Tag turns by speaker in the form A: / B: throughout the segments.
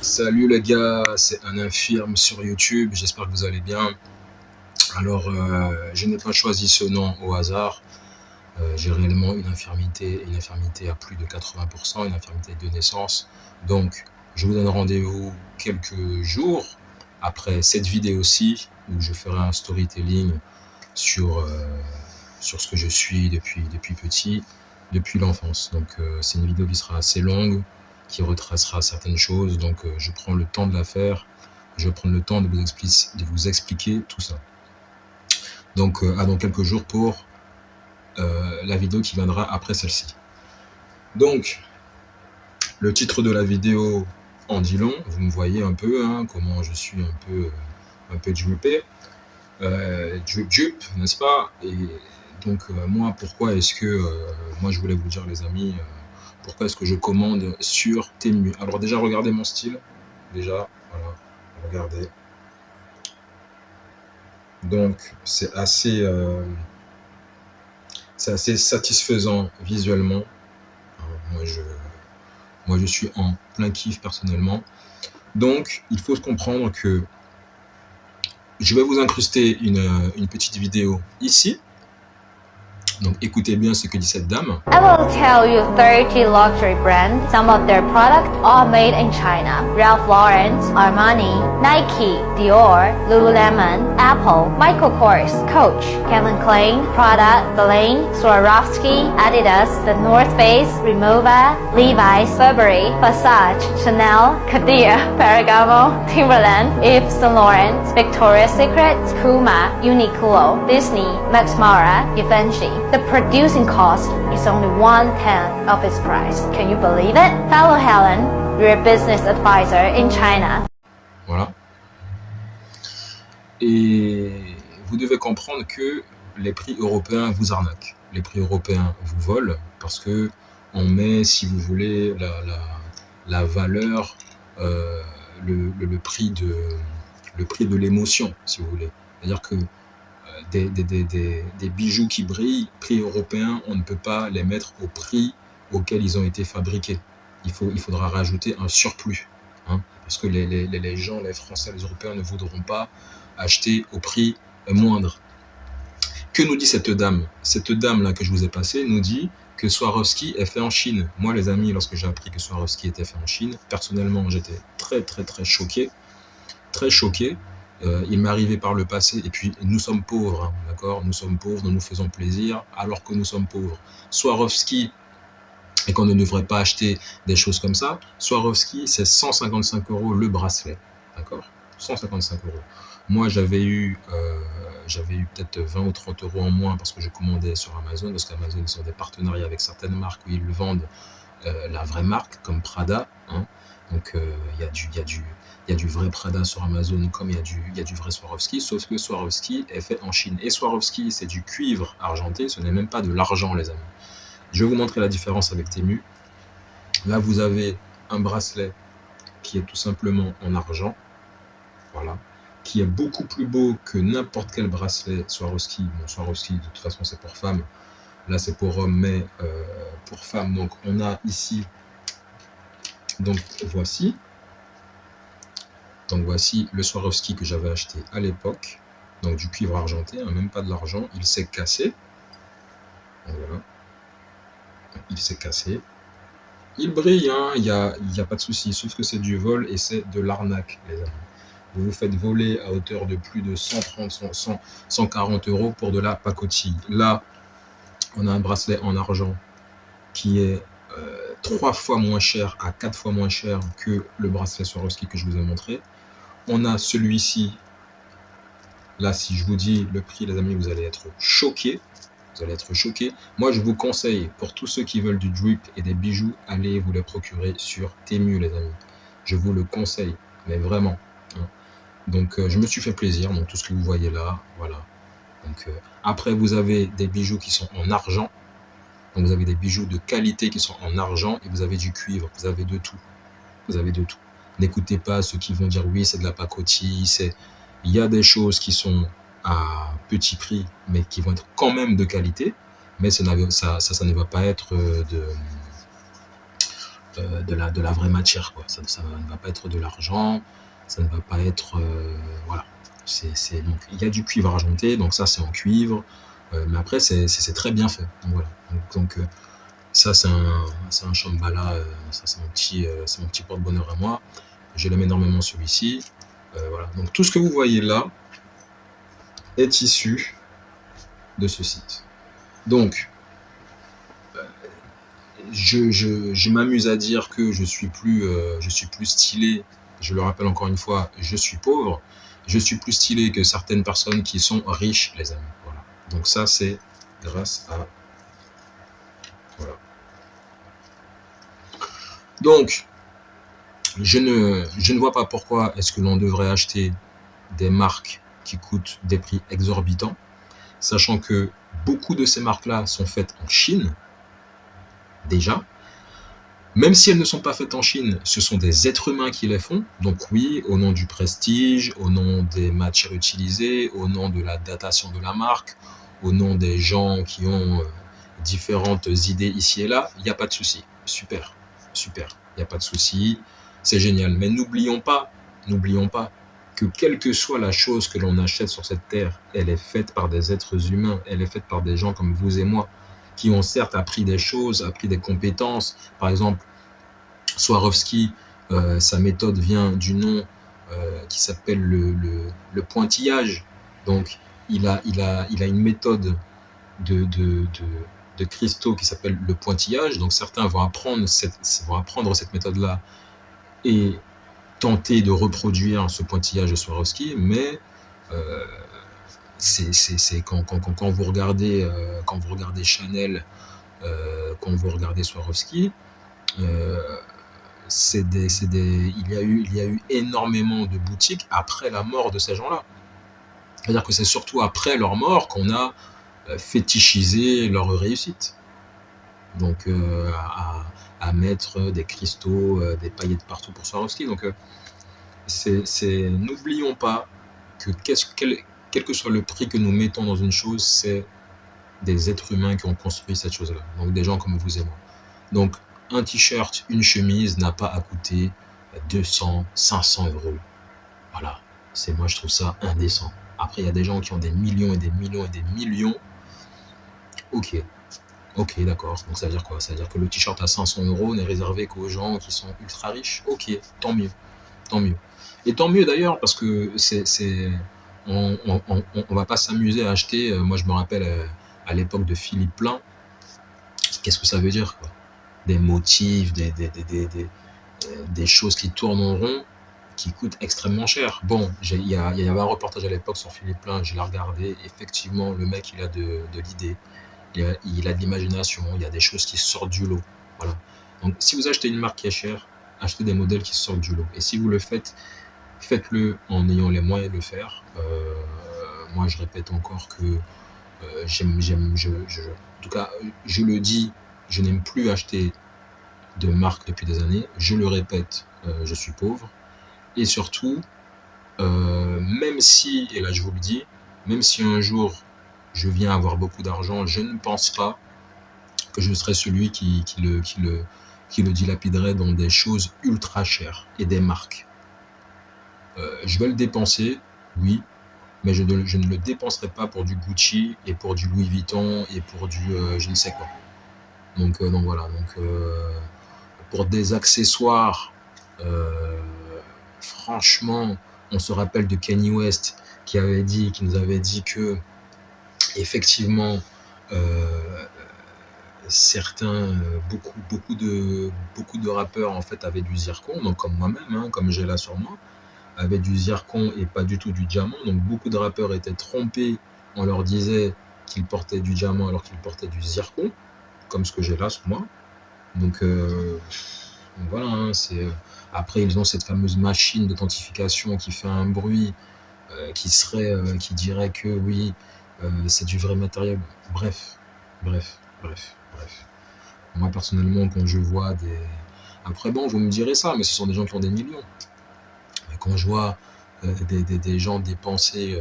A: Salut les gars, c'est un infirme sur YouTube, j'espère que vous allez bien. Alors, je n'ai pas choisi ce nom au hasard. J'ai réellement une infirmité à plus de 80%, une infirmité de naissance. Donc, je vous donne rendez-vous quelques jours après cette vidéo-ci où je ferai un storytelling sur, sur ce que je suis depuis petit, depuis l'enfance. Donc, c'est une vidéo qui sera assez longue, qui retracera certaines choses. Donc, je prends le temps de la faire. Je vais prendre le temps de vous expliquer tout ça. Donc, à dans quelques jours pour la vidéo qui viendra après celle-ci. Donc, le titre de la vidéo en dit long. Vous me voyez un peu, hein, comment je suis un peu drippé. Drip, n'est-ce pas? Et donc, moi, pourquoi est-ce que... moi, je voulais vous dire, les amis, pourquoi est-ce que je commande sur Temu? Alors, déjà, regardez mon style. Déjà, voilà, regardez. Donc, c'est assez satisfaisant visuellement. Alors, moi, je suis en plein kiff personnellement. Donc, il faut se comprendre que je vais vous incruster une petite vidéo ici. Donc, écoutez bien ce que dit cette dame.
B: I will tell you 30 luxury brands. Some of their products are made in China. Ralph Lauren, Armani, Nike, Dior, Lululemon, Apple, Michael Kors, Coach, Calvin Klein, Prada, Balmain, Swarovski, Adidas, The North Face, Rimowa, Levi's, Burberry, Versace, Chanel, Cartier, Ferragamo, Timberland, Yves Saint Laurent, Victoria's Secret, Puma, Uniqlo, Disney, Max Mara, Givenchy. The producing cost is only 1/10 of its price. Can you believe it? Hello Helen, your business advisor in China.
A: Voilà. Et vous devez comprendre que les prix européens vous arnaquent. Les prix européens vous volent parce que on met, si vous voulez, la valeur, le prix de l'émotion, si vous voulez. C'est-à-dire que des bijoux qui brillent, prix européen, on ne peut pas les mettre au prix auquel ils ont été fabriqués. Il faudra rajouter un surplus, hein, parce que les gens, les Français, les Européens ne voudront pas acheter au prix moindre. Que nous dit cette dame? Cette dame-là que je vous ai passée nous dit que Swarovski est fait en Chine. Moi, les amis, lorsque j'ai appris que Swarovski était fait en Chine, personnellement, j'étais très choqué. Très choqué. Il m'est arrivé par le passé, et puis nous sommes pauvres, hein, d'accord? Nous sommes pauvres, nous nous faisons plaisir alors que nous sommes pauvres. Swarovski, et qu'on ne devrait pas acheter des choses comme ça, Swarovski, c'est 155 € le bracelet, d'accord? 155 €. Moi, j'avais eu peut-être 20 ou 30 € en moins parce que je commandais sur Amazon, parce qu'Amazon, ils ont des partenariats avec certaines marques où ils le vendent la vraie marque, comme Prada, hein. Donc, il y a du vrai Prada sur Amazon, comme il y a du vrai Swarovski, sauf que Swarovski est fait en Chine. Et Swarovski, c'est du cuivre argenté, ce n'est même pas de l'argent, les amis. Je vais vous montrer la différence avec Temu. Là, vous avez un bracelet qui est tout simplement en argent, voilà, qui est beaucoup plus beau que n'importe quel bracelet Swarovski. Bon, Swarovski, de toute façon, c'est pour femmes. Là, c'est pour hommes, mais pour femmes. Donc, on a ici, donc voici. Donc, voici le Swarovski que j'avais acheté à l'époque. Donc, du cuivre argenté, hein, même pas de l'argent. Il s'est cassé. Donc, voilà. Il s'est cassé. Il brille, hein, il y a pas de souci. Sauf que c'est du vol et c'est de l'arnaque, les amis. Vous vous faites voler à hauteur de plus de 130, 140 € pour de la pacotille. Là, on a un bracelet en argent qui est 3 fois moins cher à 4 fois moins cher que le bracelet Swarovski que je vous ai montré. On a celui-ci. Là, si je vous dis le prix, les amis, vous allez être choqués. Vous allez être choqués. Moi, je vous conseille, pour tous ceux qui veulent du drip et des bijoux, allez vous les procurer sur Temu, les amis. Je vous le conseille, mais vraiment, hein. Donc, je me suis fait plaisir. Donc, tout ce que vous voyez là, voilà. Donc, après, vous avez des bijoux qui sont en argent. Donc, vous avez des bijoux de qualité qui sont en argent et vous avez du cuivre. Vous avez de tout. Vous avez de tout. N'écoutez pas ceux qui vont dire oui, c'est de la pacotille. Il y a des choses qui sont à petit prix, mais qui vont être quand même de qualité. Mais ça ne va pas être de la vraie matière, quoi. Ça ne va pas être de l'argent, ça ne va pas être... voilà. Donc, il y a du cuivre argenté, donc ça, c'est en cuivre. Mais après, c'est très bien fait. Donc, voilà. Donc ça, c'est un Shambhala. Ça, c'est mon petit porte-bonheur à moi. Je l'aime énormément, celui-ci. Voilà. Donc, tout ce que vous voyez là est issu de ce site. Donc, je m'amuse à dire que je suis plus stylé. Je le rappelle encore une fois, je suis pauvre. Je suis plus stylé que certaines personnes qui sont riches, les amis. Voilà. Donc ça, c'est grâce à... Voilà. Donc, je ne vois pas pourquoi est-ce que l'on devrait acheter des marques qui coûtent des prix exorbitants, sachant que beaucoup de ces marques-là sont faites en Chine, déjà. Même si elles ne sont pas faites en Chine, ce sont des êtres humains qui les font. Donc oui, au nom du prestige, au nom des matières utilisées, au nom de la datation de la marque, au nom des gens qui ont différentes idées ici et là, il n'y a pas de souci. Super, super, il n'y a pas de souci, c'est génial. Mais n'oublions pas que quelle que soit la chose que l'on achète sur cette terre, elle est faite par des êtres humains, elle est faite par des gens comme vous et moi, qui ont certes appris des choses, appris des compétences. Par exemple, Swarovski, sa méthode vient du nom qui s'appelle le pointillage. Donc, il a une méthode de cristaux qui s'appelle le pointillage. Donc, certains vont apprendre cette méthode-là et tenter de reproduire ce pointillage de Swarovski, mais c'est quand vous regardez Chanel, quand vous regardez Swarovski, il y a eu énormément de boutiques après la mort de ces gens-là. C'est-à-dire que c'est surtout après leur mort qu'on a fétichisé leur réussite. Donc à mettre des cristaux, des paillettes partout pour Swarovski. Donc n'oublions pas que quel que soit le prix que nous mettons dans une chose, c'est des êtres humains qui ont construit cette chose-là. Donc des gens comme vous et moi. Donc un t-shirt, une chemise n'a pas à coûter 200, 500 euros. Voilà. Moi, je trouve ça indécent. Après, il y a des gens qui ont des millions et des millions et des millions. Ok, d'accord. Donc ça veut dire quoi? Ça veut dire que le t-shirt à 500 euros n'est réservé qu'aux gens qui sont ultra riches. Ok, tant mieux. Et tant mieux d'ailleurs, parce que on va pas s'amuser à acheter. Moi, je me rappelle à l'époque de Philippe Plein. Qu'est-ce que ça veut dire, quoi? Des motifs, des choses qui tournent en rond, qui coûtent extrêmement cher. Bon, il y avait un reportage à l'époque sur Philippe Plein, je l'ai regardé. Effectivement, le mec, il a de l'idée, il a de l'imagination, il y a des choses qui sortent du lot. Voilà. Donc, si vous achetez une marque qui est chère, achetez des modèles qui sortent du lot. Et si vous le faites, faites-le en ayant les moyens de le faire. Moi, je répète encore que en tout cas, je le dis, je n'aime plus acheter de marque depuis des années. Je le répète, je suis pauvre. Et surtout, même si, et là je vous le dis, même si un jour je viens avoir beaucoup d'argent, je ne pense pas que je serai celui qui le dilapiderait dans des choses ultra chères et des marques. Je vais le dépenser, oui, mais je ne le dépenserai pas pour du Gucci et pour du Louis Vuitton et pour du je ne sais quoi. Donc voilà, pour des accessoires, franchement, on se rappelle de Kanye West qui nous avait dit que effectivement certains, beaucoup de rappeurs en fait avaient du zircon, donc comme moi-même, hein, comme j'ai là sur moi, avaient du zircon et pas du tout du diamant. Donc beaucoup de rappeurs étaient trompés, on leur disait qu'ils portaient du diamant alors qu'ils portaient du zircon, comme ce que j'ai là sur moi. Donc voilà, hein, après ils ont cette fameuse machine d'authentification qui fait un bruit qui dirait que oui, c'est du vrai matériel. Bref. Moi personnellement, quand je vois après bon, vous me direz ça, mais ce sont des gens qui ont des millions. Mais quand je vois des gens dépenser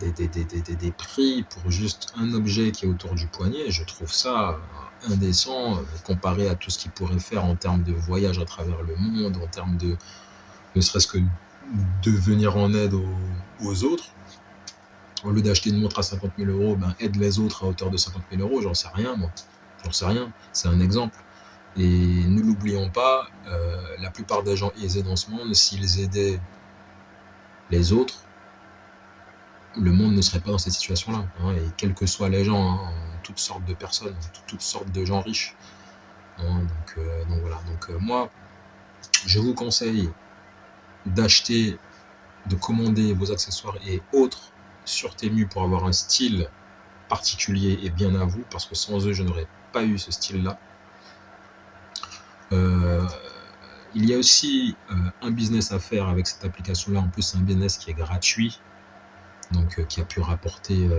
A: des prix pour juste un objet qui est autour du poignet, je trouve ça indécent comparé à tout ce qu'il pourrait faire en termes de voyage à travers le monde, en termes de ne serait-ce que de venir en aide aux autres. Au lieu d'acheter une montre à 50 000 euros, ben aide les autres à hauteur de 50 000 euros, j'en sais rien moi. J'en sais rien, c'est un exemple. Et ne l'oublions pas, la plupart des gens aisés dans ce monde, s'ils aidaient les autres, le monde ne serait pas dans cette situation-là. Hein, et quels que soient les gens, hein, toutes sortes de personnes, toutes sortes de gens riches. Hein, donc voilà. Donc moi, je vous conseille d'acheter, de commander vos accessoires et autres sur Temu pour avoir un style particulier et bien à vous, parce que sans eux, je n'aurais pas eu ce style-là. Il y a aussi un business à faire avec cette application-là. En plus, c'est un business qui est gratuit, donc qui a pu rapporter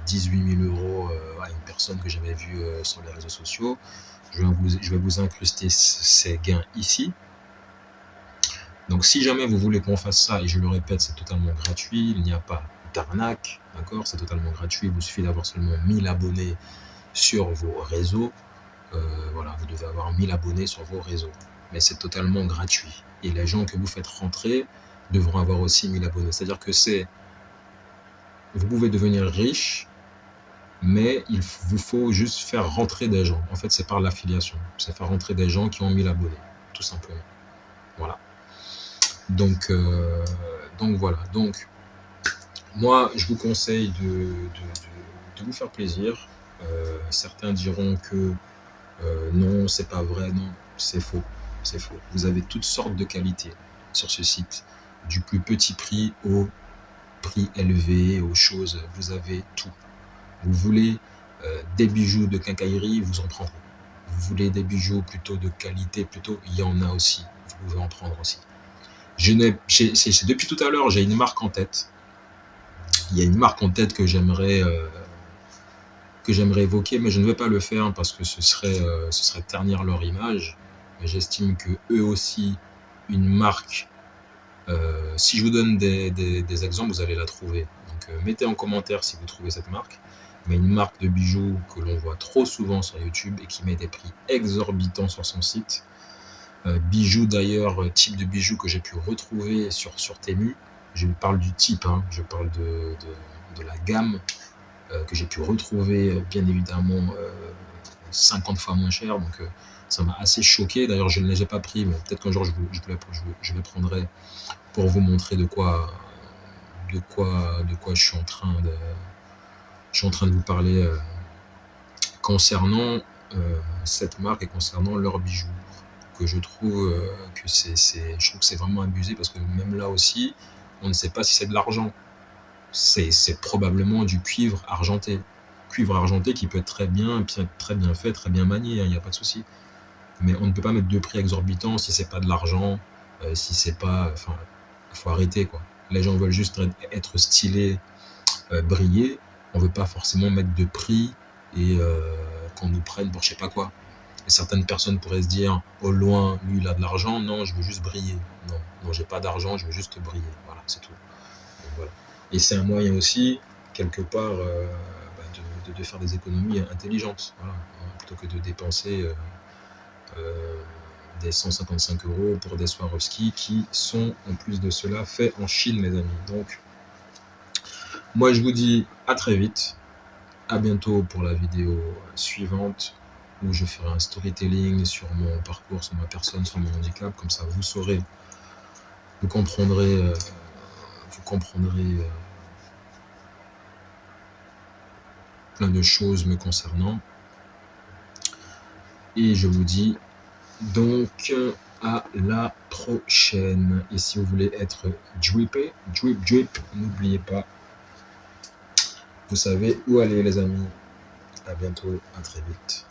A: 18 000 euros à une personne que j'avais vue sur les réseaux sociaux. Je vais vous incruster ces gains ici. Donc si jamais vous voulez qu'on fasse ça, et je le répète, c'est totalement gratuit, il n'y a pas d'arnaque, d'accord, c'est totalement gratuit, il vous suffit d'avoir seulement 1000 abonnés sur vos réseaux. Voilà, vous devez avoir 1000 abonnés sur vos réseaux, mais c'est totalement gratuit. Et les gens que vous faites rentrer devront avoir aussi 1000 abonnés. C'est-à-dire que vous pouvez devenir riche, mais il vous faut juste faire rentrer des gens. En fait, c'est par l'affiliation. C'est faire rentrer des gens qui ont 1000 abonnés, tout simplement. Voilà. Donc voilà. Donc, moi, je vous conseille de vous faire plaisir. Certains diront que non, c'est pas vrai. Non, c'est faux. C'est faux. Vous avez toutes sortes de qualités sur ce site, du plus petit prix au prix élevé, aux choses. Vous avez tout. Vous voulez des bijoux de quincaillerie, vous en prendrez. Vous voulez des bijoux plutôt de qualité, plutôt, il y en a aussi. Vous pouvez en prendre aussi. Depuis tout à l'heure, j'ai une marque en tête. Il y a une marque en tête que j'aimerais évoquer, mais je ne vais pas le faire parce que ce serait ternir leur image. Mais j'estime que eux aussi, une marque, si je vous donne des exemples, vous allez la trouver. Donc mettez en commentaire si vous trouvez cette marque. Mais une marque de bijoux que l'on voit trop souvent sur YouTube et qui met des prix exorbitants sur son site. Bijoux d'ailleurs, type de bijoux que j'ai pu retrouver sur Temu. Je parle du type, hein, je parle de la gamme que j'ai pu retrouver, bien évidemment 50 fois moins cher. Donc ça m'a assez choqué. D'ailleurs, je ne les ai pas pris, mais peut-être qu'un jour je les prendrai pour vous montrer de quoi je suis en train de vous parler concernant cette marque et concernant leurs bijoux. Que je trouve que c'est vraiment abusé, parce que même là aussi, on ne sait pas si c'est de l'argent. C'est probablement du cuivre argenté. Cuivre argenté qui peut être très bien fait, très bien manié, il n'y a pas de souci. Mais on ne peut pas mettre de prix exorbitants si c'est pas de l'argent, si c'est pas... Enfin, il faut arrêter, quoi. Les gens veulent juste être stylés, briller. On veut pas forcément mettre de prix et qu'on nous prenne pour je sais pas quoi. Et certaines personnes pourraient se dire, au loin, lui, il a de l'argent. Non, je veux juste briller. Non, j'ai pas d'argent, je veux juste briller. Voilà, c'est tout. Donc, voilà. Et c'est un moyen aussi, quelque part, de faire des économies intelligentes. Voilà. Plutôt que de dépenser des 155 € pour des Swarovski qui sont, en plus de cela, faits en Chine, mes amis. Donc, moi, je vous dis à très vite. À bientôt pour la vidéo suivante, où je ferai un storytelling sur mon parcours, sur ma personne, sur mon handicap. Comme ça, vous saurez, vous comprendrez plein de choses me concernant. Et je vous dis donc à la prochaine. Et si vous voulez être drip, n'oubliez pas, vous savez où aller, les amis. À bientôt, à très vite.